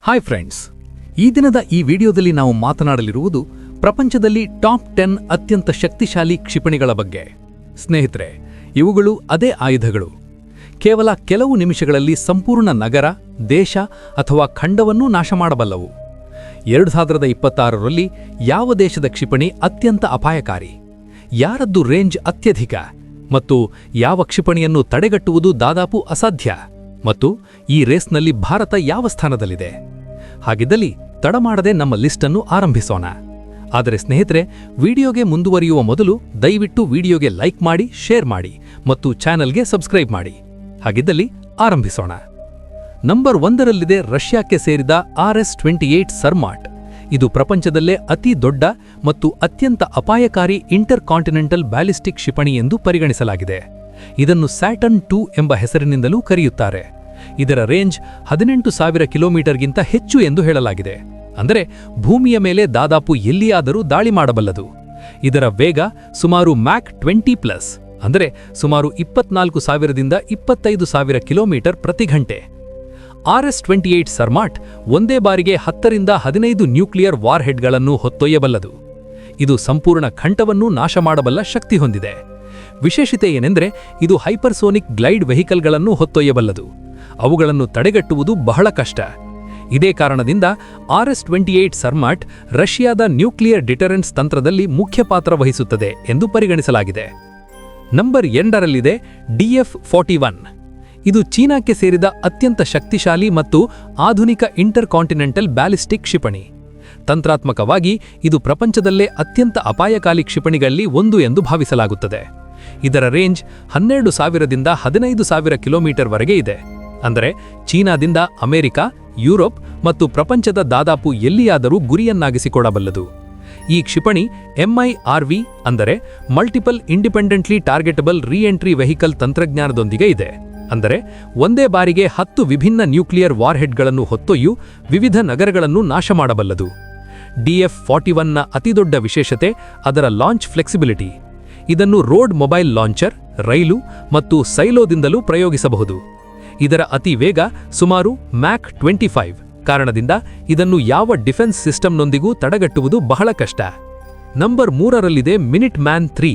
Hi friends, ಈ ದಿನದ ಈ ವಿಡಿಯೋದಲ್ಲಿ ನಾವು ಮಾತನಾಡಲಿರುವುದು ಪ್ರಪಂಚದಲ್ಲಿ ಟಾಪ್ 10 ಅತ್ಯಂತ ಶಕ್ತಿಶಾಲಿ ಕ್ಷಿಪಣಿಗಳ ಬಗ್ಗೆ. ಸ್ನೇಹಿತರೆ, ಇವುಗಳು ಅದೇ ಆಯುಧಗಳು. ಕೇವಲ ಕೆಲವು ನಿಮಿಷಗಳಲ್ಲಿ ಸಂಪೂರ್ಣ ನಗರ, ದೇಶ ಅಥವಾ ಖಂಡವನ್ನೂ ನಾಶ ಮಾಡಬಲ್ಲವು. 2026ರಲ್ಲಿ ಯಾವ ದೇಶದ ಕ್ಷಿಪಣಿ ಅತ್ಯಂತ ಅಪಾಯಕಾರಿ, ಯಾರದ್ದು ರೇಂಜ್ ಅತ್ಯಧಿಕ ಮತ್ತು ಯಾವ ಕ್ಷಿಪಣಿಯನ್ನು ತಡೆಗಟ್ಟುವುದು ದಾದಾಪು ಅಸಾಧ್ಯ, ಮತ್ತು ಈ ರೇಸ್ನಲ್ಲಿ ಭಾರತ ಯಾವ ಸ್ಥಾನದಲ್ಲಿದೆ? ಹಾಗಿದ್ದಲ್ಲಿ ತಡ ಮಾಡದೆ ನಮ್ಮ ಲಿಸ್ಟನ್ನು ಆರಂಭಿಸೋಣ. ಆದರೆ ಸ್ನೇಹಿತರೆ, ವಿಡಿಯೋಗೆ ಮುಂದುವರಿಯುವ ಮೊದಲು ದಯವಿಟ್ಟು ವಿಡಿಯೋಗೆ ಲೈಕ್ ಮಾಡಿ, ಶೇರ್ ಮಾಡಿ ಮತ್ತು ಚಾನೆಲ್ಗೆ ಸಬ್ಸ್ಕ್ರೈಬ್ ಮಾಡಿ. ಹಾಗಿದ್ದಲ್ಲಿ ಆರಂಭಿಸೋಣ. ನಂಬರ್ 1ರಲ್ಲಿದೆ ರಷ್ಯಾಕ್ಕೆ ಸೇರಿದ RS-28 ಸರ್ಮಾಟ್. ಇದು ಪ್ರಪಂಚದಲ್ಲೇ ಅತಿ ದೊಡ್ಡ ಮತ್ತು ಅತ್ಯಂತ ಅಪಾಯಕಾರಿ ಇಂಟರ್ ಕಾಂಟಿನೆಂಟಲ್ ಬ್ಯಾಲಿಸ್ಟಿಕ್ ಕ್ಷಿಪಣಿ ಎಂದು ಪರಿಗಣಿಸಲಾಗಿದೆ. ಇದನ್ನು ಸ್ಯಾಟರ್ನ್ 2 ಎಂಬ ಹೆಸರಿನಿಂದಲೂ ಕರೆಯುತ್ತಾರೆ. ಇದರ ರೇಂಜ್ 18,000 ಕಿಲೋಮೀಟರ್ಗಿಂತ ಹೆಚ್ಚು ಎಂದು ಹೇಳಲಾಗಿದೆ. ಅಂದರೆ ಭೂಮಿಯ ಮೇಲೆ ದಾದಾಪು ಎಲ್ಲಿಯಾದರೂ ದಾಳಿ ಮಾಡಬಲ್ಲದು. ಇದರ ವೇಗ ಸುಮಾರು ಮ್ಯಾಕ್ 20+, ಅಂದರೆ ಸುಮಾರು 24,000ದಿಂದ 25,000 ಕಿಲೋಮೀಟರ್ ಪ್ರತಿ ಗಂಟೆ. RS-28 ಸರ್ಮಾಟ್ ಒಂದೇ ಬಾರಿಗೆ 10ರಿಂದ 15 ನ್ಯೂಕ್ಲಿಯರ್ ವಾರ್ ಹೆಡ್ಗಳನ್ನು ಹೊತ್ತೊಯ್ಯಬಲ್ಲದು. ಇದು ಸಂಪೂರ್ಣ ಖಂಡವನ್ನು ನಾಶ ಮಾಡಬಲ್ಲ ಶಕ್ತಿ ಹೊಂದಿದೆ. ವಿಶೇಷತೆ ಏನೆಂದರೆ ಇದು ಹೈಪರ್ಸೋನಿಕ್ ಗ್ಲೈಡ್ ವೆಹಿಕಲ್ಗಳನ್ನು ಹೊತ್ತೊಯ್ಯಬಲ್ಲದು. ಅವುಗಳನ್ನು ತಡೆಗಟ್ಟುವುದು ಬಹಳ ಕಷ್ಟ. ಇದೇ ಕಾರಣದಿಂದ RS-28 ಸರ್ಮಾಟ್ ರಷ್ಯಾದ ನ್ಯೂಕ್ಲಿಯರ್ ಡಿಟರೆನ್ಸ್ ತಂತ್ರದಲ್ಲಿ ಮುಖ್ಯ ಪಾತ್ರ ವಹಿಸುತ್ತದೆ ಎಂದು ಪರಿಗಣಿಸಲಾಗಿದೆ. ನಂಬರ್ 2ರಲ್ಲಿದೆ DF-41. ಇದು ಚೀನಾಕ್ಕೆ ಸೇರಿದ ಅತ್ಯಂತ ಶಕ್ತಿಶಾಲಿ ಮತ್ತು ಆಧುನಿಕ ಇಂಟರ್ ಕಾಂಟಿನೆಂಟಲ್ ಬ್ಯಾಲಿಸ್ಟಿಕ್ ಕ್ಷಿಪಣಿ. ತಂತ್ರಾತ್ಮಕವಾಗಿ ಇದು ಪ್ರಪಂಚದಲ್ಲೇ ಅತ್ಯಂತ ಅಪಾಯಕಾರಿ ಕ್ಷಿಪಣಿಗಳಲ್ಲಿ ಒಂದು ಎಂದು ಭಾವಿಸಲಾಗುತ್ತದೆ. ಇದರ ರೇಂಜ್ 12,000ದಿಂದ 15,000 ಕಿಲೋಮೀಟರ್ವರೆಗೆ ಇದೆ. ಅಂದರೆ ಚೀನಾದಿಂದ ಅಮೆರಿಕ, ಯುರೋಪ್ ಮತ್ತು ಪ್ರಪಂಚದ ದಾದಾಪು ಎಲ್ಲಿಯಾದರೂ ಗುರಿಯನ್ನಾಗಿಸಿಕೊಳ್ಳಬಲ್ಲದು. ಈ ಕ್ಷಿಪಣಿ MIRV ಅಂದರೆ ಮಲ್ಟಿಪಲ್ ಇಂಡಿಪೆಂಡೆಂಟ್ಲಿ ಟಾರ್ಗೆಟಬಲ್ ರೀಎಂಟ್ರಿ ವೆಹಿಕಲ್ ತಂತ್ರಜ್ಞಾನದೊಂದಿಗೆ ಇದೆ. ಅಂದರೆ ಒಂದೇ ಬಾರಿಗೆ 10 ವಿಭಿನ್ನ ನ್ಯೂಕ್ಲಿಯರ್ ವಾರ್ಹೆಡ್ಗಳನ್ನು ಹೊತ್ತೊಯ್ಯು ವಿವಿಧ ನಗರಗಳನ್ನು ನಾಶ ಮಾಡಬಲ್ಲದು. DF-41ನ ಅತಿದೊಡ್ಡ ವಿಶೇಷತೆ ಅದರ ಲಾಂಚ್ ಫ್ಲೆಕ್ಸಿಬಿಲಿಟಿ. ಇದನ್ನು ರೋಡ್ ಮೊಬೈಲ್ ಲಾಂಚರ್, ರೈಲು ಮತ್ತು ಸೈಲೋದಿಂದಲೂ ಪ್ರಯೋಗಿಸಬಹುದು. ಇದರ ಅತಿ ವೇಗ ಸುಮಾರು ಮ್ಯಾಕ್ 25 ಕಾರಣದಿಂದ ಇದನ್ನು ಯಾವ ಡಿಫೆನ್ಸ್ ಸಿಸ್ಟಮ್ನೊಂದಿಗೂ ತಡೆಗಟ್ಟುವುದು ಬಹಳ ಕಷ್ಟ. ನಂಬರ್ 3ರಲ್ಲಿದೆ ಮಿನಿಟ್ ಮ್ಯಾನ್ 3.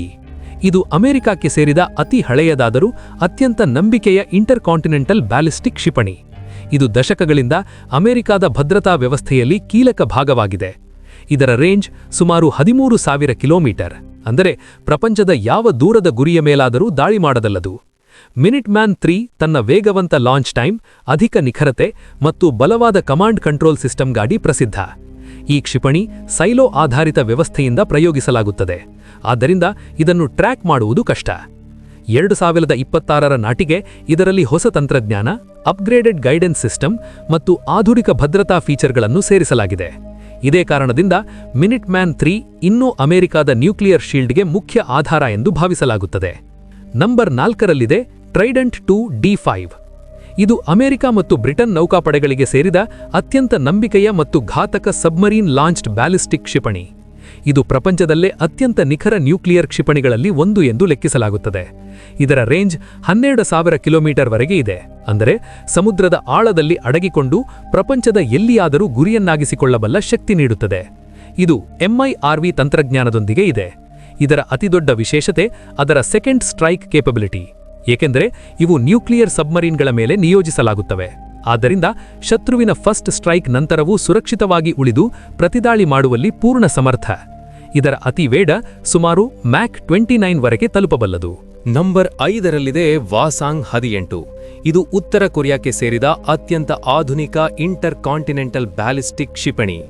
ಇದು ಅಮೆರಿಕಕ್ಕೆ ಸೇರಿದ ಅತಿ ಹಳೆಯದಾದರೂ ಅತ್ಯಂತ ನಂಬಿಕೆಯ ಇಂಟರ್ ಕಾಂಟಿನೆಂಟಲ್ ಬ್ಯಾಲಿಸ್ಟಿಕ್ ಕ್ಷಿಪಣಿ. ಇದು ದಶಕಗಳಿಂದ ಅಮೆರಿಕಾದ ಭದ್ರತಾ ವ್ಯವಸ್ಥೆಯಲ್ಲಿ ಕೀಲಕ ಭಾಗವಾಗಿದೆ. ಇದರ ರೇಂಜ್ ಸುಮಾರು 13,000 ಕಿಲೋಮೀಟರ್, ಅಂದರೆ ಪ್ರಪಂಚದ ಯಾವ ದೂರದ ಗುರಿಯ ಮೇಲಾದರೂ ದಾಳಿ ಮಾಡಬಲ್ಲದು. ಮಿನಿಟ್ ಮ್ಯಾನ್ 3 ತನ್ನ ವೇಗವಂತ ಲಾಂಚ್ ಟೈಮ್, ಅಧಿಕ ನಿಖರತೆ ಮತ್ತು ಬಲವಾದ ಕಮಾಂಡ್ ಕಂಟ್ರೋಲ್ ಸಿಸ್ಟಮ್ಗಾಗಿ ಪ್ರಸಿದ್ಧ. ಈ ಕ್ಷಿಪಣಿ ಸೈಲೋ ಆಧಾರಿತ ವ್ಯವಸ್ಥೆಯಿಂದ ಪ್ರಯೋಗಿಸಲಾಗುತ್ತದೆ. ಆದ್ದರಿಂದ ಇದನ್ನು ಟ್ರ್ಯಾಕ್ ಮಾಡುವುದು ಕಷ್ಟ. 2026ರ ನಾಟಿಗೆ ಇದರಲ್ಲಿ ಹೊಸ ತಂತ್ರಜ್ಞಾನ, ಅಪ್ಗ್ರೇಡೆಡ್ ಗೈಡೆನ್ಸ್ ಸಿಸ್ಟಮ್ ಮತ್ತು ಆಧುನಿಕ ಭದ್ರತಾ ಫೀಚರ್ಗಳನ್ನು ಸೇರಿಸಲಾಗಿದೆ. ಇದೇ ಕಾರಣದಿಂದ ಮಿನಿಟ್ ಮ್ಯಾನ್ 3 ಇನ್ನೂ ಅಮೆರಿಕಾದ ನ್ಯೂಕ್ಲಿಯರ್ ಶೀಲ್ಡ್ಗೆ ಮುಖ್ಯ ಆಧಾರ ಎಂದು ಭಾವಿಸಲಾಗುತ್ತದೆ. Number 4ರಲ್ಲಿದೆ trident 2 D5. ಇದು ಅಮೆರಿಕ ಮತ್ತು ಬ್ರಿಟನ್ ನೌಕಾಪಡೆಗಳಿಗೆ ಸೇರಿದ ಅತ್ಯಂತ ನಂಬಿಕೆಯ ಮತ್ತು ಘಾತಕ ಸಬ್ಮರೀನ್ ಲಾಂಚ್ಡ್ ಬ್ಯಾಲಿಸ್ಟಿಕ್ ಕ್ಷಿಪಣಿ. ಇದು ಪ್ರಪಂಚದಲ್ಲೇ ಅತ್ಯಂತ ನಿಖರ ನ್ಯೂಕ್ಲಿಯರ್ ಕ್ಷಿಪಣಿಗಳಲ್ಲಿ ಒಂದು ಎಂದು ಲೆಕ್ಕಿಸಲಾಗುತ್ತದೆ. ಇದರ ರೇಂಜ್ 12,000 ಕಿಲೋಮೀಟರ್ವರೆಗೆ ಇದೆ. ಅಂದರೆ ಸಮುದ್ರದ ಆಳದಲ್ಲಿ ಅಡಗಿಕೊಂಡು ಪ್ರಪಂಚದ ಎಲ್ಲಿಯಾದರೂ ಗುರಿಯನ್ನಾಗಿಸಿಕೊಳ್ಳಬಲ್ಲ ಶಕ್ತಿ ನೀಡುತ್ತದೆ. ಇದು MIRV ತಂತ್ರಜ್ಞಾನದೊಂದಿಗೆ ಇದೆ. ಇದರ ಅತಿದೊಡ್ಡ ವಿಶೇಷತೆ ಅದರ ಸೆಕೆಂಡ್ ಸ್ಟ್ರೈಕ್ ಕೇಪಬಿಲಿಟಿ. ಏಕೆಂದರೆ ಇವು ನ್ಯೂಕ್ಲಿಯರ್ ಸಬ್ಮರೀನ್ಗಳ ಮೇಲೆ ನಿಯೋಜಿಸಲಾಗುತ್ತವೆ. ಆದ್ದರಿಂದ ಶತ್ರುವಿನ ಫಸ್ಟ್ ಸ್ಟ್ರೈಕ್ ನಂತರವೂ ಸುರಕ್ಷಿತವಾಗಿ ಉಳಿದು ಪ್ರತಿದಾಳಿ ಮಾಡುವಲ್ಲಿ ಪೂರ್ಣ ಸಮರ್ಥ. ಇದರ ಅತಿ ವೇಗ ಸುಮಾರು ಮ್ಯಾಕ್ 29ವರೆಗೆ ತಲುಪಬಲ್ಲದು. ನಂಬರ್ 5ರಲ್ಲಿದೆ ವಾಸಾಂಗ್ 18. ಇದು ಉತ್ತರ ಕೊರಿಯಾಕ್ಕೆ ಸೇರಿದ ಅತ್ಯಂತ ಆಧುನಿಕ ಇಂಟರ್ ಕಾಂಟಿನೆಂಟಲ್ ಬ್ಯಾಲಿಸ್ಟಿಕ್ ಕ್ಷಿಪಣಿ.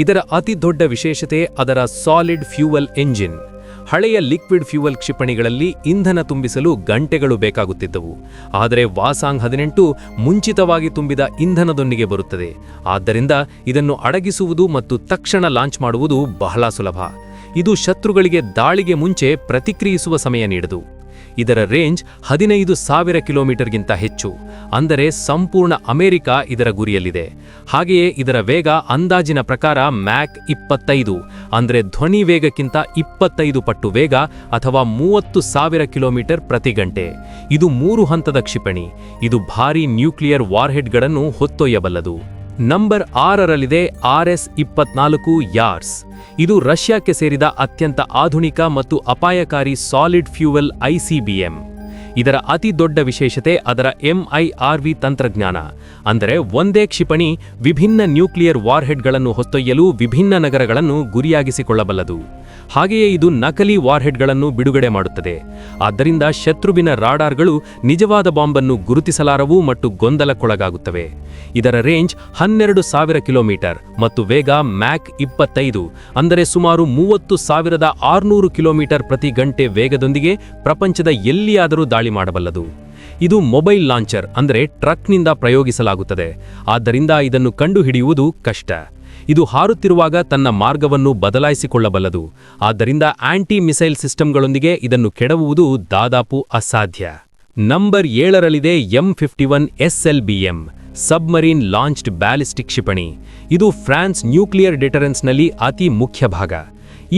ಇದರ ಅತಿ ದೊಡ್ಡ ವಿಶೇಷತೆ ಅದರ ಸಾಲಿಡ್ ಫ್ಯೂಯಲ್ ಎಂಜಿನ್. ಹಳೆಯ ಲಿಕ್ವಿಡ್ ಫ್ಯೂಯಲ್ ಕ್ಷಿಪಣಿಗಳಲ್ಲಿ ಇಂಧನ ತುಂಬಿಸಲು ಗಂಟೆಗಳು ಬೇಕಾಗುತ್ತಿದ್ದವು. ಆದರೆ ವಾಸಾಂಗ್ 18 ಮುಂಚಿತವಾಗಿ ತುಂಬಿದ ಇಂಧನದೊಂದಿಗೆ ಬರುತ್ತದೆ. ಆದ್ದರಿಂದ ಇದನ್ನು ಅಡಗಿಸುವುದು ಮತ್ತು ತಕ್ಷಣ ಲಾಂಚ್ ಮಾಡುವುದು ಬಹಳ ಸುಲಭ. ಇದು ಶತ್ರುಗಳಿಗೆ ದಾಳಿಗೆ ಮುಂಚೆ ಪ್ರತಿಕ್ರಿಯಿಸುವ ಸಮಯ ನೀಡದು. ಇದರ ರೇಂಜ್ 15,000 ಕಿಲೋಮೀಟರ್ಗಿಂತ ಹೆಚ್ಚು. ಅಂದರೆ ಸಂಪೂರ್ಣ ಅಮೆರಿಕ ಇದರ ಗುರಿಯಲ್ಲಿದೆ. ಹಾಗೆಯೇ ಇದರ ವೇಗ ಅಂದಾಜಿನ ಪ್ರಕಾರ ಮ್ಯಾಕ್ 25, ಅಂದರೆ ಧ್ವನಿ ವೇಗಕ್ಕಿಂತ 25 ಪಟ್ಟು ವೇಗ ಅಥವಾ 30,000 ಕಿಲೋಮೀಟರ್ ಪ್ರತಿ ಗಂಟೆ. ಇದು 3 ಹಂತದ ಕ್ಷಿಪಣಿ. ಇದು ಭಾರೀ ನ್ಯೂಕ್ಲಿಯರ್ ವಾರ್ಹೆಡ್ಗಳನ್ನು ಹೊತ್ತೊಯ್ಯಬಲ್ಲದು. Number 6ರಲ್ಲಿದೆ RS-24 ಯಾರ್ಸ್. ಇದು ರಷ್ಯಾಕ್ಕೆ ಸೇರಿದ ಅತ್ಯಂತ ಆಧುನಿಕ ಮತ್ತು ಅಪಾಯಕಾರಿ ಸಾಲಿಡ್ ಫ್ಯೂಯಲ್ ICBM. ಇದರ ಅತಿ ದೊಡ್ಡ ವಿಶೇಷತೆ ಅದರ MIRV ತಂತ್ರಜ್ಞಾನ. ಅಂದರೆ ಒಂದೇ ಕ್ಷಿಪಣಿ ವಿಭಿನ್ನ ನ್ಯೂಕ್ಲಿಯರ್ ವಾರ್ಹೆಡ್ಗಳನ್ನು ಹೊತ್ತೊಯ್ಯಲು ವಿಭಿನ್ನ ನಗರಗಳನ್ನು ಗುರಿಯಾಗಿಸಿಕೊಳ್ಳಬಲ್ಲದು. ಹಾಗೆಯೇ ಇದು ನಕಲಿ ವಾರ್ಹೆಡ್ಗಳನ್ನು ಬಿಡುಗಡೆ ಮಾಡುತ್ತದೆ. ಆದ್ದರಿಂದ ಶತ್ರುವಿನ ರಾಡಾರ್ಗಳು ನಿಜವಾದ ಬಾಂಬನ್ನು ಗುರುತಿಸಲಾರವು ಮತ್ತು ಗೊಂದಲಕ್ಕೊಳಗಾಗುತ್ತವೆ. ಇದರ ರೇಂಜ್ 12,000 ಕಿಲೋಮೀಟರ್ ಮತ್ತು ವೇಗ ಮ್ಯಾಕ್ 25, ಅಂದರೆ ಸುಮಾರು 30,600 ಕಿಲೋಮೀಟರ್ ಪ್ರತಿ ಗಂಟೆ ವೇಗದೊಂದಿಗೆ ಪ್ರಪಂಚದ ಎಲ್ಲಿಯಾದರೂ ದಾಳಿ ಮಾಡಬಲ್ಲದು. ಇದು ಮೊಬೈಲ್ ಲಾಂಚರ್, ಅಂದರೆ ಟ್ರಕ್ನಿಂದ ಪ್ರಯೋಗಿಸಲಾಗುತ್ತದೆ. ಆದ್ದರಿಂದ ಇದನ್ನು ಕಂಡುಹಿಡಿಯುವುದು ಕಷ್ಟ. ಇದು ಹಾರುತ್ತಿರುವಾಗ ತನ್ನ ಮಾರ್ಗವನ್ನು ಬದಲಾಯಿಸಿಕೊಳ್ಳಬಲ್ಲದು. ಆದ್ದರಿಂದ ಆಂಟಿ ಮಿಸೈಲ್ ಸಿಸ್ಟಮ್ಗಳೊಂದಿಗೆ ಇದನ್ನು ಕೆಡವುವುದು ದಾದಾಪು ಅಸಾಧ್ಯ. ನಂಬರ್ 7ರಲ್ಲಿದೆ M51 SLBM, submarine launched ballistic ಕ್ಷಿಪಣಿ. ಇದು ಫ್ರಾನ್ಸ್ ನ್ಯೂಕ್ಲಿಯರ್ ಡಿಟರೆನ್ಸ್ನಲ್ಲಿ ಅತಿ ಮುಖ್ಯ ಭಾಗ.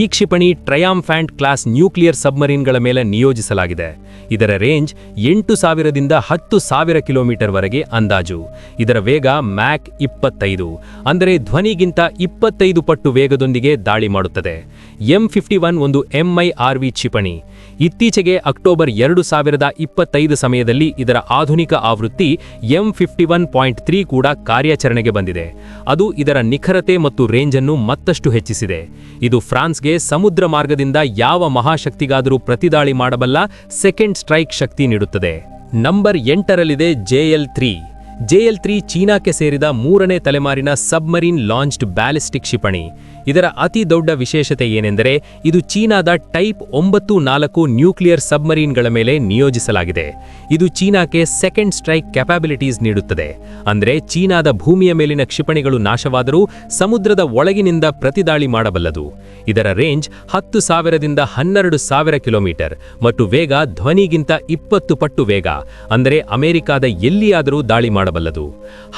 ಈ ಕ್ಷಿಪಣಿ ಟ್ರಯಾಂಫ್ಯಾಂಟ್ ಕ್ಲಾಸ್ ನ್ಯೂಕ್ಲಿಯರ್ ಸಬ್ಮರೀನ್ಗಳ ಮೇಲೆ ನಿಯೋಜಿಸಲಾಗಿದೆ. ಇದರ ರೇಂಜ್ 8,000ದಿಂದ 10,000 ಕಿಲೋಮೀಟರ್ವರೆಗೆ ಅಂದಾಜು. ಇದರ ವೇಗ ಮ್ಯಾಕ್ 25, ಅಂದರೆ ಧ್ವನಿಗಿಂತ 25 ಪಟ್ಟು ವೇಗದೊಂದಿಗೆ ದಾಳಿ ಮಾಡುತ್ತದೆ. M51 ಒಂದು MIRV ಕ್ಷಿಪಣಿ. ಇತ್ತೀಚೆಗೆ ಅಕ್ಟೋಬರ್ 2025 ಸಮಯದಲ್ಲಿ ಇದರ ಆಧುನಿಕ ಆವೃತ್ತಿ M51.3 ಕೂಡ ಕಾರ್ಯಾಚರಣೆಗೆ ಬಂದಿದೆ. ಅದು ಇದರ ನಿಖರತೆ ಮತ್ತು ರೇಂಜನ್ನು ಮತ್ತಷ್ಟು ಹೆಚ್ಚಿಸಿದೆ. ಇದು ಫ್ರಾನ್ಸ್ಗೆ ಸಮುದ್ರ ಮಾರ್ಗದಿಂದ ಯಾವ ಮಹಾಶಕ್ತಿಗಾದರೂ ಪ್ರತಿದಾಳಿ ಮಾಡಬಲ್ಲ ಸೆಕೆಂಡ್ ಸ್ಟ್ರೈಕ್ ಶಕ್ತಿ ನೀಡುತ್ತದೆ. ನಂಬರ್ 8ರಲ್ಲಿದೆ JL-3 ಚೀನಾಕ್ಕೆ ಸೇರಿದ 3ನೇ ತಲೆಮಾರಿನ ಸಬ್ಮರೀನ್ ಲಾಂಚ್ಡ್ ಬ್ಯಾಲಿಸ್ಟಿಕ್ ಕ್ಷಿಪಣಿ. ಇದರ ಅತಿ ದೊಡ್ಡ ವಿಶೇಷತೆ ಏನೆಂದರೆ ಇದು ಚೀನಾದ ಟೈಪ್ 94 ನ್ಯೂಕ್ಲಿಯರ್ ಸಬ್ಮರೀನ್ಗಳ ಮೇಲೆ ನಿಯೋಜಿಸಲಾಗಿದೆ. ಇದು ಚೀನಾಕ್ಕೆ ಸೆಕೆಂಡ್ ಸ್ಟ್ರೈಕ್ ಕ್ಯಾಪಬಿಲಿಟೀಸ್ ನೀಡುತ್ತದೆ. ಅಂದರೆ ಚೀನಾದ ಭೂಮಿಯ ಮೇಲಿನ ಕ್ಷಿಪಣಿಗಳು ನಾಶವಾದರೂ ಸಮುದ್ರದ ಒಳಗಿನಿಂದ ಪ್ರತಿದಾಳಿ ಮಾಡಬಲ್ಲದು. ಇದರ ರೇಂಜ್ 10,000ದಿಂದ 12,000 ಕಿಲೋಮೀಟರ್ ಮತ್ತು ವೇಗ ಧ್ವನಿಗಿಂತ 20 ಪಟ್ಟು ವೇಗ, ಅಂದರೆ ಅಮೆರಿಕಾದ ಎಲ್ಲಿಯಾದರೂ ದಾಳಿ ಮಾಡಬಲ್ಲದು.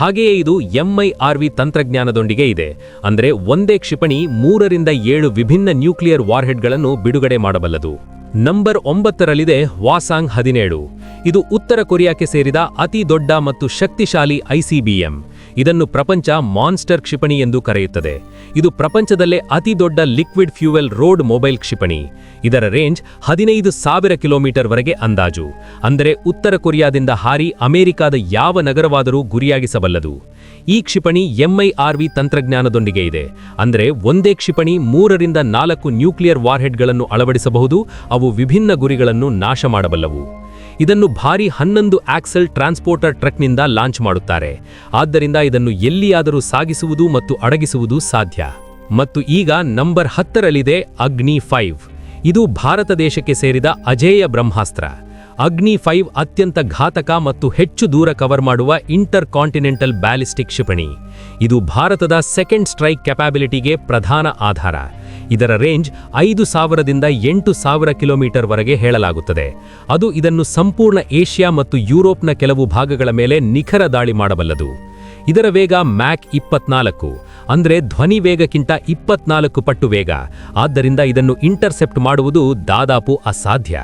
ಹಾಗೆಯೇ ಇದು MIRV ತಂತ್ರಜ್ಞಾನದೊಂದಿಗೆ ಇದೆ. ಅಂದರೆ ಒಂದೇ ಕ್ಷಿಪಣಿ 3ರಿಂದ 7 ವಿಭಿನ್ನ ನ್ಯೂಕ್ಲಿಯರ್ ವಾರ್ಹೆಡ್ಗಳನ್ನು ಬಿಡುಗಡೆ ಮಾಡಬಲ್ಲದು. ನಂಬರ್ 9ರಲ್ಲಿದೆ ಹ್ವಾಸಾಂಗ್ 17. ಇದು ಉತ್ತರ ಕೊರಿಯಾಕ್ಕೆ ಸೇರಿದ ಅತಿ ದೊಡ್ಡ ಮತ್ತು ಶಕ್ತಿಶಾಲಿ ICBM. ಇದನ್ನು ಪ್ರಪಂಚ ಮಾನ್ಸ್ಟರ್ ಕ್ಷಿಪಣಿ ಎಂದು ಕರೆಯುತ್ತದೆ. ಇದು ಪ್ರಪಂಚದಲ್ಲೇ ಅತಿ ದೊಡ್ಡ ಲಿಕ್ವಿಡ್ ಫ್ಯೂಯಲ್ ರೋಡ್ ಮೊಬೈಲ್ ಕ್ಷಿಪಣಿ. ಇದರ ರೇಂಜ್ 15,000 ಕಿಲೋಮೀಟರ್ವರೆಗೆ ಅಂದಾಜು. ಅಂದರೆ ಉತ್ತರ ಕೊರಿಯಾದಿಂದ ಹಾರಿ ಅಮೆರಿಕಾದ ಯಾವ ನಗರವಾದರೂ ಗುರಿಯಾಗಿಸಬಲ್ಲದು. ಈ ಕ್ಷಿಪಣಿ MIRV ತಂತ್ರಜ್ಞಾನದೊಂದಿಗೆ ಇದೆ. ಅಂದರೆ ಒಂದೇ ಕ್ಷಿಪಣಿ 3ರಿಂದ 4 ನ್ಯೂಕ್ಲಿಯರ್ ವಾರ್ಹೆಡ್ಗಳನ್ನು ಅಳವಡಿಸಬಹುದು. ಅವು ವಿಭಿನ್ನ ಗುರಿಗಳನ್ನು ನಾಶ ಮಾಡಬಲ್ಲವು. ಇದನ್ನು ಭಾರಿ 11 ಆಕ್ಸೆಲ್ ಟ್ರಾನ್ಸ್ಪೋರ್ಟರ್ ಟ್ರಕ್ನಿಂದ ಲಾಂಚ್ ಮಾಡುತ್ತಾರೆ. ಆದ್ದರಿಂದ ಇದನ್ನು ಎಲ್ಲಿಯಾದರೂ ಸಾಗಿಸುವುದು ಮತ್ತು ಅಡಗಿಸುವುದು ಸಾಧ್ಯ. ಮತ್ತು ಈಗ ನಂಬರ್ 10ರಲ್ಲಿದೆ ಅಗ್ನಿ 5. ಇದು ಭಾರತ ದೇಶಕ್ಕೆ ಸೇರಿದ ಅಜೇಯ ಬ್ರಹ್ಮಾಸ್ತ್ರ. ಅಗ್ನಿ 5 ಅತ್ಯಂತ ಘಾತಕ ಮತ್ತು ಹೆಚ್ಚು ದೂರ ಕವರ್ ಮಾಡುವ ಇಂಟರ್ ಕಾಂಟಿನೆಂಟಲ್ ಬ್ಯಾಲಿಸ್ಟಿಕ್ ಕ್ಷಿಪಣಿ. ಇದು ಭಾರತದ ಸೆಕೆಂಡ್ ಸ್ಟ್ರೈಕ್ ಕ್ಯಾಪಬಿಲಿಟಿಗೆ ಪ್ರಧಾನ ಆಧಾರ. ಇದರ ರೇಂಜ್ 5,000ದಿಂದ 8,000 ಕಿಲೋಮೀಟರ್ವರೆಗೆ ಹೇಳಲಾಗುತ್ತದೆ. ಅದು ಇದನ್ನು ಸಂಪೂರ್ಣ ಏಷ್ಯಾ ಮತ್ತು ಯುರೋಪ್ನ ಕೆಲವು ಭಾಗಗಳ ಮೇಲೆ ನಿಖರ ದಾಳಿ ಮಾಡಬಲ್ಲದು. ಇದರ ವೇಗ ಮ್ಯಾಕ್ 24, ಅಂದರೆ ಧ್ವನಿ ವೇಗಕ್ಕಿಂತ 24 ಪಟ್ಟು ವೇಗ. ಆದ್ದರಿಂದ ಇದನ್ನು ಇಂಟರ್ಸೆಪ್ಟ್ ಮಾಡುವುದು ದಾದಾಪು ಅಸಾಧ್ಯ.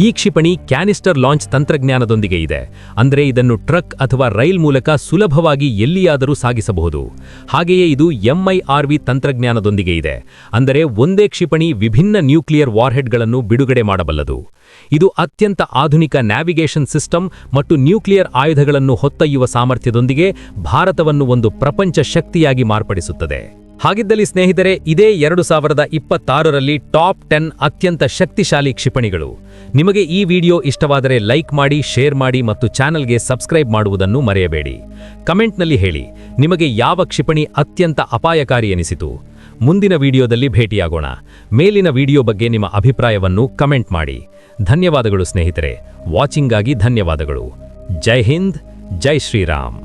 ಈ ಕ್ಷಿಪಣಿ ಕ್ಯಾನಿಸ್ಟರ್ ಲಾಂಚ್ ತಂತ್ರಜ್ಞಾನದೊಂದಿಗೆ ಇದೆ. ಅಂದರೆ ಇದನ್ನು ಟ್ರಕ್ ಅಥವಾ ರೈಲ್ ಮೂಲಕ ಸುಲಭವಾಗಿ ಎಲ್ಲಿಯಾದರೂ ಸಾಗಿಸಬಹುದು. ಹಾಗೆಯೇ ಇದು MIRV ತಂತ್ರಜ್ಞಾನದೊಂದಿಗೆ ಇದೆ. ಅಂದರೆ ಒಂದೇ ಕ್ಷಿಪಣಿ ವಿಭಿನ್ನ ನ್ಯೂಕ್ಲಿಯರ್ ವಾರ್ಹೆಡ್ಗಳನ್ನು ಬಿಡುಗಡೆ ಮಾಡಬಲ್ಲದು. ಇದು ಅತ್ಯಂತ ಆಧುನಿಕ ನ್ಯಾವಿಗೇಷನ್ ಸಿಸ್ಟಮ್ ಮತ್ತು ನ್ಯೂಕ್ಲಿಯರ್ ಆಯುಧಗಳನ್ನು ಹೊತ್ತೊಯ್ಯುವ ಸಾಮರ್ಥ್ಯದೊಂದಿಗೆ ಭಾರತವನ್ನು ಒಂದು ಪ್ರಪಂಚ ಶಕ್ತಿಯಾಗಿ ಮಾರ್ಪಡಿಸುತ್ತದೆ. ಹಾಗಿದ್ದಲ್ಲಿ ಸ್ನೇಹಿತರೆ, ಇದೇ 2026ರಲ್ಲಿ ಟಾಪ್ 10 ಅತ್ಯಂತ ಶಕ್ತಿಶಾಲಿ ಕ್ಷಿಪಣಿಗಳು. ನಿಮಗೆ ಈ ವಿಡಿಯೋ ಇಷ್ಟವಾದರೆ ಲೈಕ್ ಮಾಡಿ, ಶೇರ್ ಮಾಡಿ ಮತ್ತು ಚಾನೆಲ್ಗೆ ಸಬ್ಸ್ಕ್ರೈಬ್ ಮಾಡುವುದನ್ನು ಮರೆಯಬೇಡಿ. ಕಮೆಂಟ್ನಲ್ಲಿ ಹೇಳಿ, ನಿಮಗೆ ಯಾವ ಕ್ಷಿಪಣಿ ಅತ್ಯಂತ ಅಪಾಯಕಾರಿ ಎನಿಸಿತು. ಮುಂದಿನ ವಿಡಿಯೋದಲ್ಲಿ ಭೇಟಿಯಾಗೋಣ. ಮೇಲಿನ ವಿಡಿಯೋ ಬಗ್ಗೆ ನಿಮ್ಮ ಅಭಿಪ್ರಾಯವನ್ನು ಕಮೆಂಟ್ ಮಾಡಿ. ಧನ್ಯವಾದಗಳು ಸ್ನೇಹಿತರೆ. ವಾಚಿಂಗಾಗಿ ಧನ್ಯವಾದಗಳು. ಜೈ ಹಿಂದ್, ಜೈ ಶ್ರೀರಾಮ್.